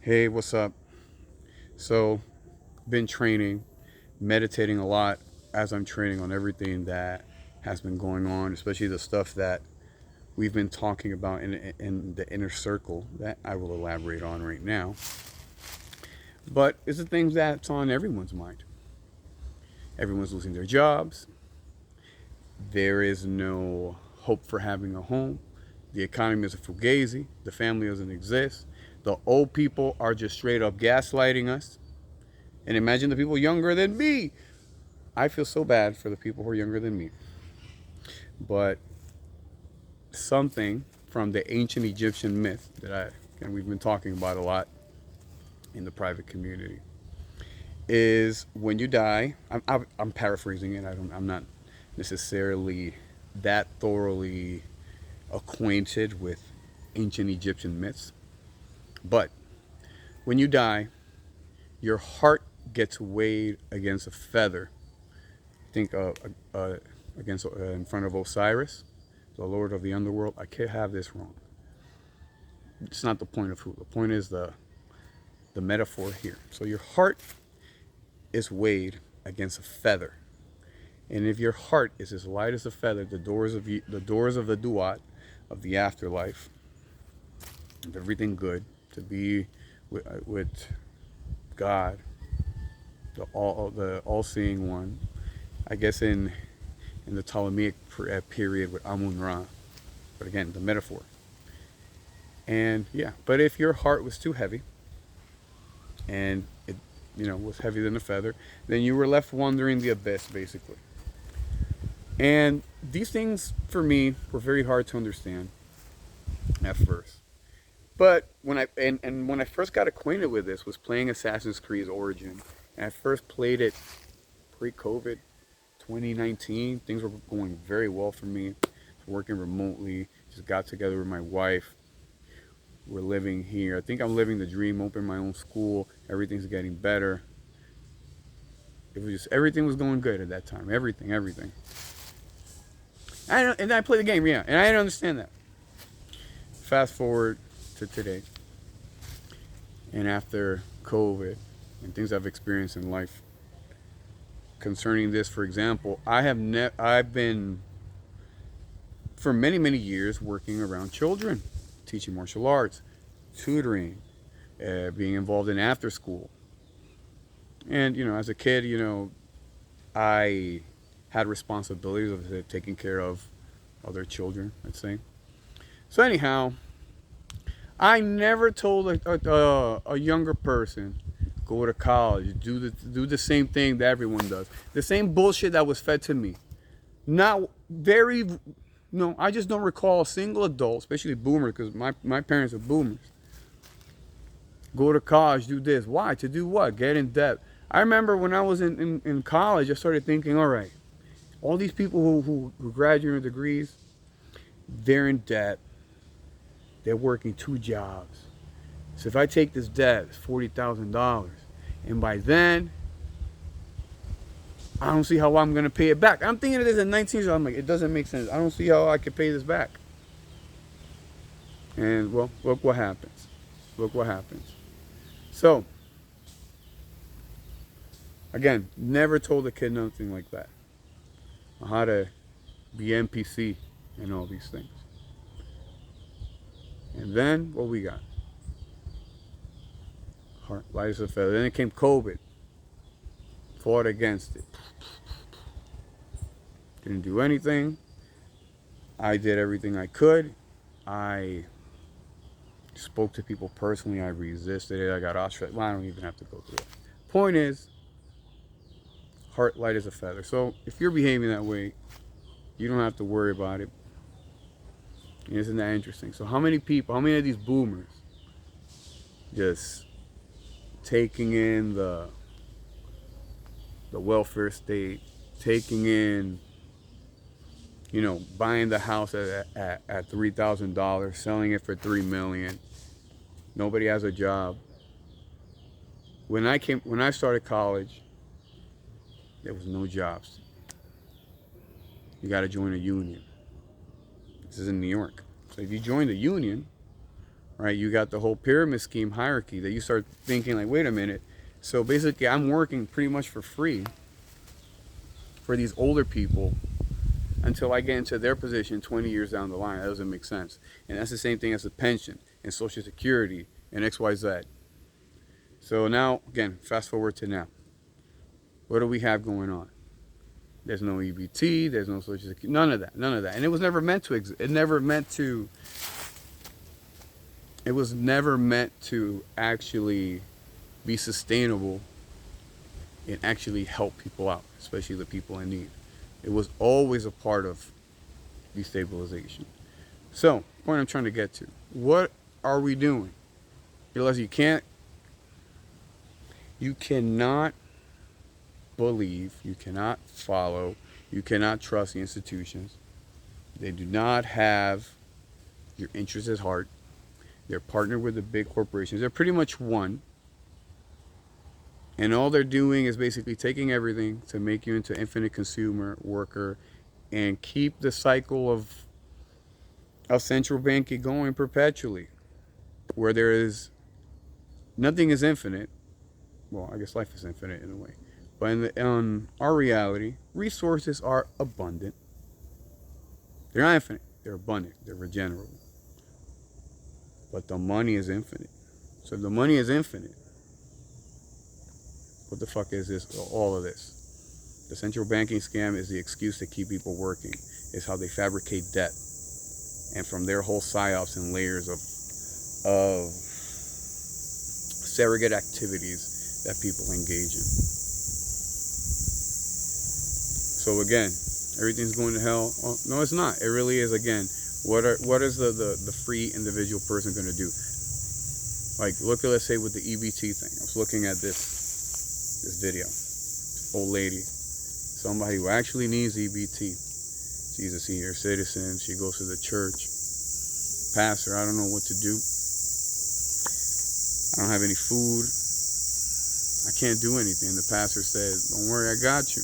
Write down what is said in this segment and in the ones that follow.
Hey, what's up? So, been training, meditating a lot as I'm training on everything that has been going on, especially the stuff that we've been talking about in the inner circle that I will elaborate on right now. But it's the things that's on everyone's mind. Everyone's losing their jobs. There is no hope for having a home. The economy is a fugazi. The family doesn't exist. The old people are just straight up gaslighting us. And imagine the people younger than me. I feel so bad for the people who are younger than me. But something from the ancient Egyptian myth that and we've been talking about a lot in the private community is when you die. I'm paraphrasing it. I'm not necessarily that thoroughly acquainted with ancient Egyptian myths, but when you die, your heart gets weighed against a feather. Think against in front of Osiris, the Lord of the underworld. I can't have this wrong. It's not the point of who. The point is the metaphor here. So your heart is weighed against a feather, and if your heart is as light as a feather, the doors of the Duat, of the afterlife, of everything good, to be with God, the all-seeing one. I guess in the Ptolemaic period with Amun Ra, but again, the metaphor. And yeah, but if your heart was too heavy, and it, was heavier than a feather, then you were left wandering the abyss, basically. And these things, for me, were very hard to understand at first. But when I first got acquainted with this, was playing Assassin's Creed Origin. And I first played it pre-COVID, 2019. Things were going very well for me. Working remotely, just got together with my wife. We're living here. I think I'm living the dream. Open my own school. Everything's getting better. It was just everything was going good at that time. Everything. And I played the game, yeah, and I didn't understand that. Fast forward to today, and after COVID and things I've experienced in life concerning this, for example, I've been for many years working around children, teaching martial arts, tutoring, being involved in after school. And as a kid, I had responsibilities of taking care of other children, let's say. So anyhow, I never told a younger person, go to college, do the same thing that everyone does, the same bullshit that was fed to me. Not very, no, I just don't recall a single adult, especially boomers, because my parents are boomers. Go to college, do this. Why? To do what? Get in debt. I remember when I was in college, I started thinking, all right, all these people who graduate with degrees, they're in debt. They're working 2 jobs. So if I take this debt, it's $40,000. And by then, I don't see how I'm going to pay it back. I'm thinking of this at 19 years old. I'm like, it doesn't make sense. I don't see how I can pay this back. And, well, look what happens. Look what happens. So, again, never told a kid nothing like that. How to be NPC and all these things. And then, what we got? Heart light as a feather. Then it came COVID. Fought against it. Didn't do anything. I did everything I could. I spoke to people personally. I resisted it. I got ostracized. Well, I don't even have to go through it. Point is, heart light as a feather. So if you're behaving that way, you don't have to worry about it. Isn't that interesting? So how many of these boomers just taking in the welfare state, taking in, buying the house at $3,000, selling it for $3 million. Nobody has a job. When I started college, there was no jobs. You got to join a union. This is in New York. So if you join the union, right? You got the whole pyramid scheme hierarchy that you start thinking like, wait a minute. So basically, I'm working pretty much for free for these older people until I get into their position 20 years down the line. That doesn't make sense. And that's the same thing as a pension and Social Security and XYZ. So now, again, fast forward to now. What do we have going on? There's no EBT, there's no Social Security, none of that. And it was never meant to exist. It was never meant to actually be sustainable and actually help people out, especially the people in need. It was always a part of destabilization. So, point I'm trying to get to. What are we doing? Realize you cannot believe, you cannot follow, you cannot trust the institutions. They do not have your interests at heart. They're partnered with the big corporations. They're pretty much one. And all they're doing is basically taking everything to make you into infinite consumer, worker, and keep the cycle of central banking going perpetually, where there is nothing is infinite. Well, I guess life is infinite in a way. But in our reality, resources are abundant. They're not infinite. They're abundant. They're regenerable. But the money is infinite. So if the money is infinite, what the fuck is this? All of this. The central banking scam is the excuse to keep people working. It's how they fabricate debt. And from their whole psyops and layers of surrogate activities that people engage in. So again, everything's going to hell. Oh, no, it's not. It really is. Again, what is the free individual person going to do? Like, look at, let's say, with the EBT thing. I was looking at this video. Old lady, somebody who actually needs EBT. She's a senior citizen. She goes to the church. Pastor, I don't know what to do. I don't have any food. I can't do anything. The pastor said, don't worry, I got you.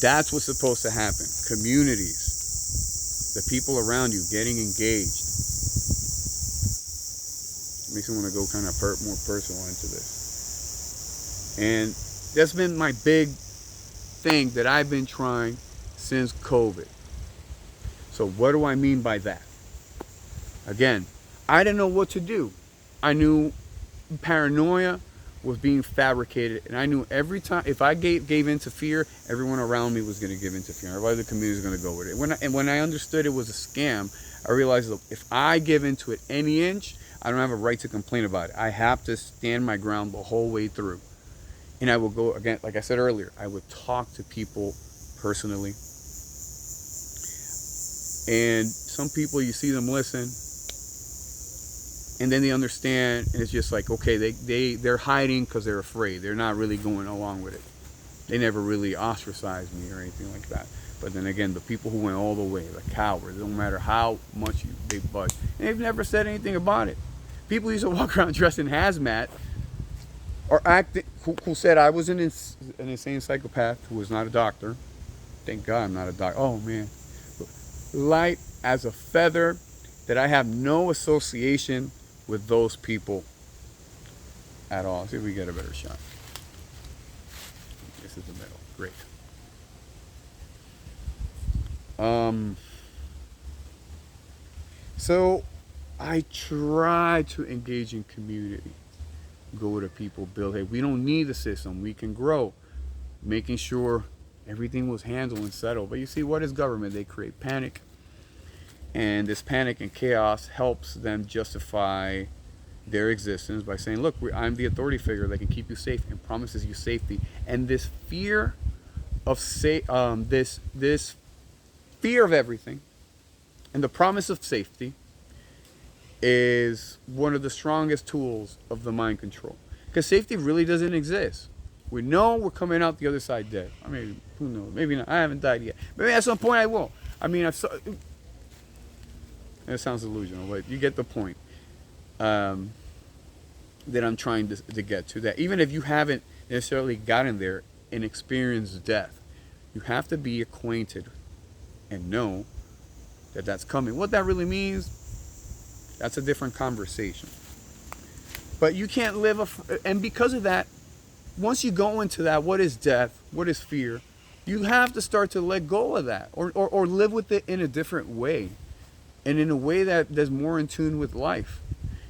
That's what's supposed to happen. Communities, the people around you getting engaged. It makes me want to go kind of more personal into this. And that's been my big thing that I've been trying since COVID. So what do I mean by that? Again, I didn't know what to do. I knew paranoia was being fabricated, and I knew every time if I gave into fear, everyone around me was going to give into fear. Everybody in the community was going to go with it. When I understood it was a scam, I realized that if I give into it any inch, I don't have a right to complain about it. I have to stand my ground the whole way through. And I will go, again, like I said earlier, I would talk to people personally. And some people, you see them listen, and then they understand, and it's just like, okay, they're hiding because they're afraid. They're not really going along with it. They never really ostracized me or anything like that. But then again, the people who went all the way, the cowards, no matter how much they budge, and they've never said anything about it. People used to walk around dressed in hazmat, or acting, who said I was an insane psychopath who was not a doctor. Thank God I'm not a doctor. Oh man, light as a feather, that I have no association with those people at all. Let's see if we get a better shot. This is the middle. Great. So I try to engage in community. Go to people, build. Hey, we don't need the system. We can grow. Making sure everything was handled and settled. But you see, what is government? They create panic. And this panic and chaos helps them justify their existence by saying, look, I'm the authority figure that can keep you safe and promises you safety. And this fear of this fear of everything and the promise of safety is one of the strongest tools of the mind control. Because safety really doesn't exist. We know we're coming out the other side dead. I mean, who knows? Maybe not. I haven't died yet. Maybe at some point I will. I mean, it sounds delusional, but you get the point that I'm trying to get to. That even if you haven't necessarily gotten there and experienced death, you have to be acquainted and know that that's coming. What that really means, That's a different conversation. But you can't live and because of that, once you go into that, what is death? What is fear? You have to start to let go of that, or live with it in a different way, and in a way that's more in tune with life.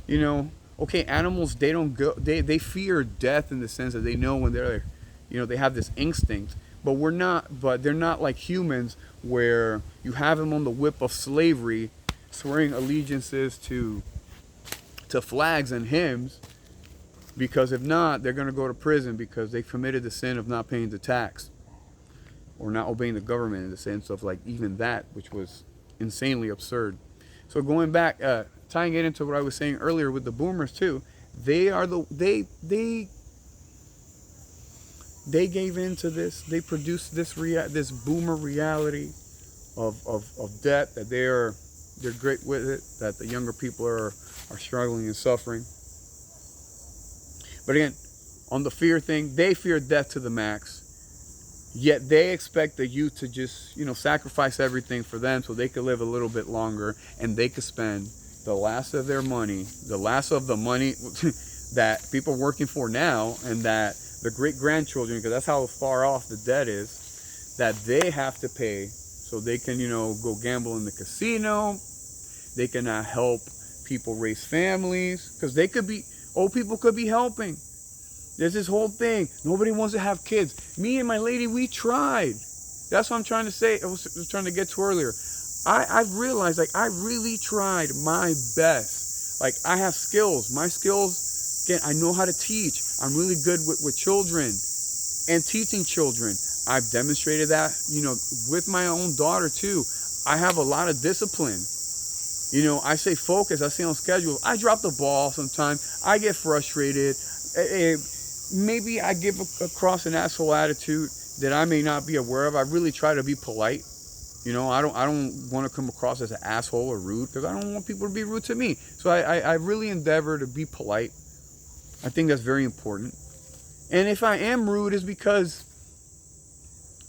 You know, okay, animals, they don't go, they fear death in the sense that they know when they're, they have this instinct. But they're not like humans, where you have them on the whip of slavery, swearing allegiances to flags and hymns, because if not, they're going to go to prison because they committed the sin of not paying the tax or not obeying the government, in the sense of like even that, which was insanely absurd. So going back, tying it into what I was saying earlier with the boomers too, they are they gave into this. They produced this boomer reality of debt, that they're great with it, that the younger people are struggling and suffering. But again, on the fear thing, they fear death to the max. Yet they expect the youth to just, sacrifice everything for them so they could live a little bit longer, and they could spend the last of their money, the last of the money that people are working for now, and that the great-grandchildren, because that's how far off the debt is, that they have to pay so they can, go gamble in the casino. They can help people raise families, because old people could be helping. There's this whole thing. Nobody wants to have kids. Me and my lady, we tried. That's what I'm trying to say. I was trying to get to earlier. I've realized, I really tried my best. I have skills. My skills, again, I know how to teach. I'm really good with children and teaching children. I've demonstrated that, with my own daughter too. I have a lot of discipline. I say focus. I stay on schedule. I drop the ball sometimes. I get frustrated. Maybe I give across an asshole attitude that I may not be aware of. I really try to be polite. I don't want to come across as an asshole or rude, because I don't want people to be rude to me. So I really endeavor to be polite. I think that's very important. And if I am rude, is because,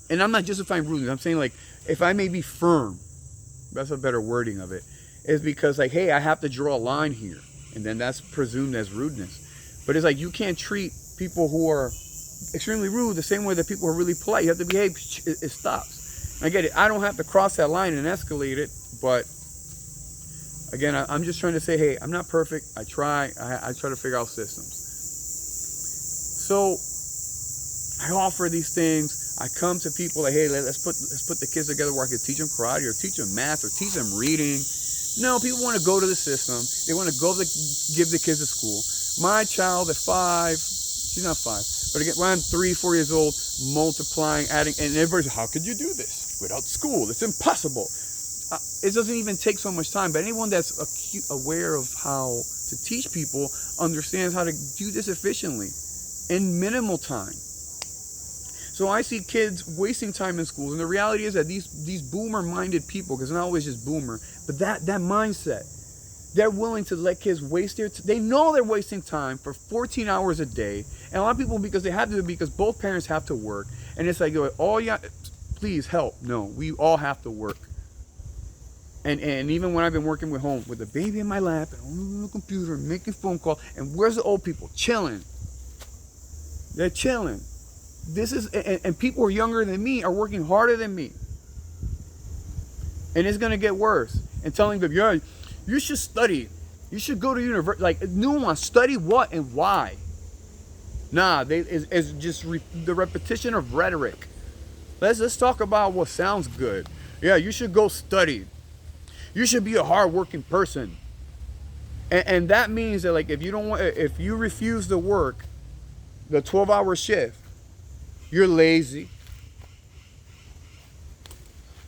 and I'm not justifying rudeness, I'm saying if I may be firm, that's a better wording of it, is because hey, I have to draw a line here, and then that's presumed as rudeness. But it's you can't treat people who are extremely rude the same way that people are really polite. You have to behave. It stops. I get it. I don't have to cross that line and escalate it, but again, I'm just trying to say, hey, I'm not perfect. I try. I try to figure out systems. So I offer these things. I come to people hey, let's put the kids together where I can teach them karate, or teach them math, or teach them reading. No, people want to go to the system. They want to give the kids to school. My child at 5, she's not 5, but again, when I'm 3, 4 years old, multiplying, adding, and everybody's, how could you do this without school? It's impossible. It doesn't even take so much time, but anyone that's aware of how to teach people understands how to do this efficiently in minimal time. So I see kids wasting time in schools, and the reality is that these boomer-minded people, because not always just boomer, but that mindset, they're willing to let kids waste they know they're wasting time for 14 hours a day, and a lot of people, because they have to, because both parents have to work, and it's please help. No, we all have to work. And even when I've been working with home, with a baby in my lap, and on the computer, and making phone calls, and where's the old people? Chilling. They're chilling. And people who are younger than me are working harder than me. And it's going to get worse. And telling them, yeah, you should study. You should go to university. Nuance, study what and why? Nah, it's just the repetition of rhetoric. Let's talk about what sounds good. Yeah, you should go study. You should be a hardworking person. And that means that if you refuse to work the 12-hour shift, you're lazy.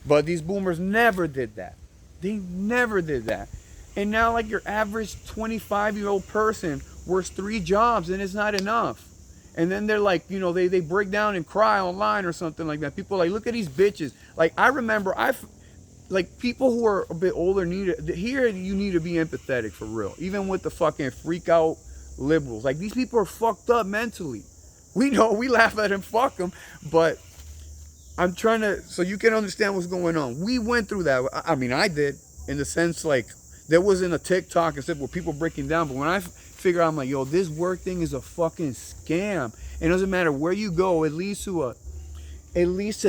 But these boomers never did that. They never did that. And now your average 25-year-old person works 3 jobs, and it's not enough. And then they're they break down and cry online or something like that. People look at these bitches. I remember people who are a bit older you need to be empathetic for real. Even with the fucking freak out liberals. These people are fucked up mentally. We know, we laugh at them, fuck them, but I'm trying to, so you can understand what's going on. We went through that. I mean, I did, in the sense There wasn't a TikTok and stuff where people breaking down. But when I figure out, I'm like, yo, this work thing is a fucking scam. It doesn't matter where you go. It leads to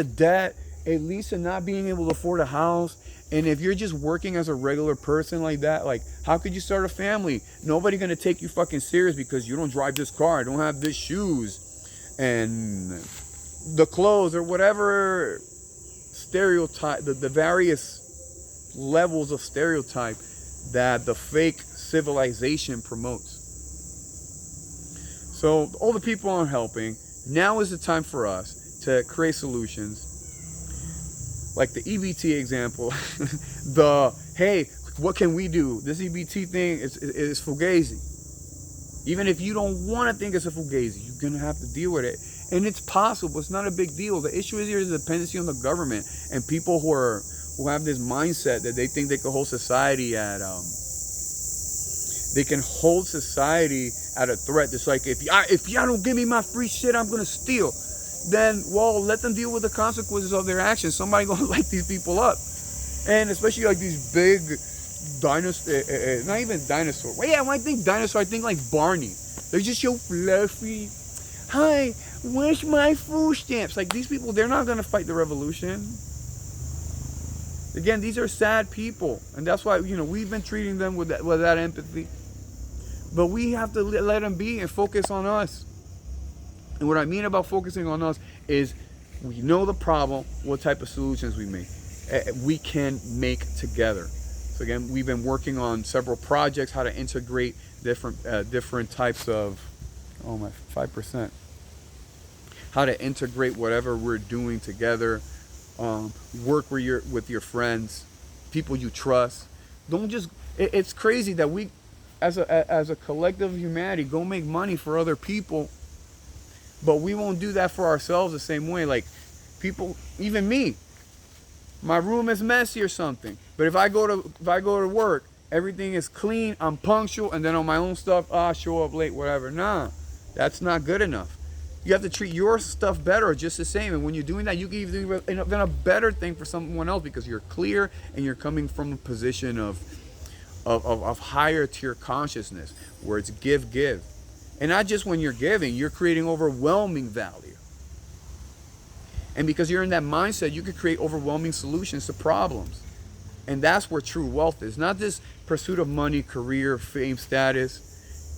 debt. It leads to not being able to afford a house. And if you're just working as a regular person like that, like, how could you start a family? Nobody gonna take you fucking serious because you don't drive this car, don't have this shoes, and the clothes or whatever stereotype, the various levels of stereotype that the fake civilization promotes. So all the people aren't helping. Now is the time for us to create solutions. Like the EBT example, hey, what can we do? This EBT thing is fugazi. Even if you don't want to think it's a fugazi, you're gonna have to deal with it. And it's possible. It's not a big deal. The issue is here the dependency on the government and people who have this mindset that they think they can hold society at a threat. It's like, if y'all don't give me my free shit, I'm gonna steal. Then, well, let them deal with the consequences of their actions. Somebody gonna light these people up. And especially like these big dinosaurs, not even dinosaurs. Well, yeah, when I think dinosaur, I think like Barney. They're just so fluffy. Hi, where's my food stamps? Like, these people, they're not gonna fight the revolution. Again, these are sad people. And that's why, we've been treating them with that empathy. But we have to let them be and focus on us. And what I mean about focusing on us is we know the problem, what type of solutions we can make together. So again, we've been working on several projects, how to integrate different types of, 5%. How to integrate whatever we're doing together. Work with your friends, people you trust. Don't just, it's crazy that we, as a collective humanity, go make money for other people. But we won't do that for ourselves the same way. Like, people, even me, my room is messy or something. But if I go to work, everything is clean, I'm punctual, and then on my own stuff, I show up late, whatever. Nah, that's not good enough. You have to treat your stuff better or just the same. And when you're doing that, you can even do even a better thing for someone else because you're clear and you're coming from a position of higher tier consciousness where it's give. And not just when you're giving, you're creating overwhelming value. And because you're in that mindset, you can create overwhelming solutions to problems. And that's where true wealth is. Not this pursuit of money, career, fame, status.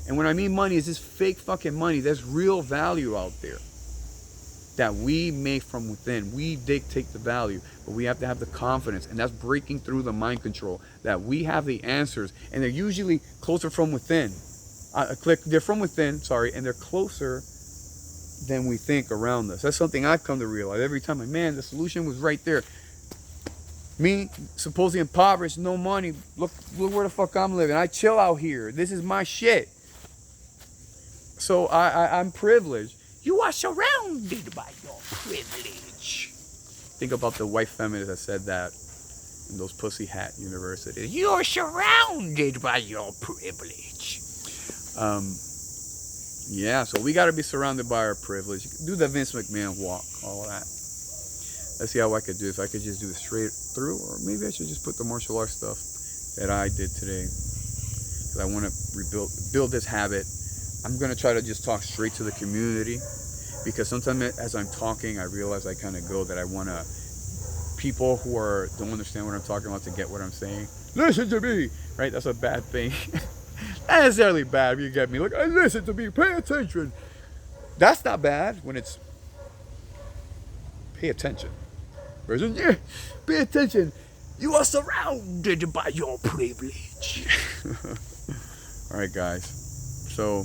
And when I mean money, it's this fake fucking money. There's real value out there that we make from within. We dictate the value, but we have to have the confidence. And that's breaking through the mind control, that we have the answers. And they're usually closer from within. They're from within, and they're closer than we think around us. That's something I've come to realize every time. Like, man, the solution was right there. Me, supposedly impoverished, no money. Look where the fuck I'm living. I chill out here. This is my shit. So I'm privileged. You are surrounded by your privilege. Think about the white feminist that said that in those pussy hat universities. You're surrounded by your privilege. Yeah, so we got to be surrounded by our privilege. Do the Vince McMahon walk, all of that. Let's see how I could do it. If I could just do it straight through, or maybe I should just put the martial arts stuff that I did today. Because I want to build this habit. I'm going to try to just talk straight to the community. Because sometimes as I'm talking, I realize I kind of go that I want to, people who don't understand what I'm talking about to get what I'm saying. Listen to me, right? That's a bad thing. Not necessarily bad if you get me. Like, listen to me, pay attention. That's not bad when it's pay attention. Version, yeah, pay attention. You are surrounded by your privilege. All right, guys. So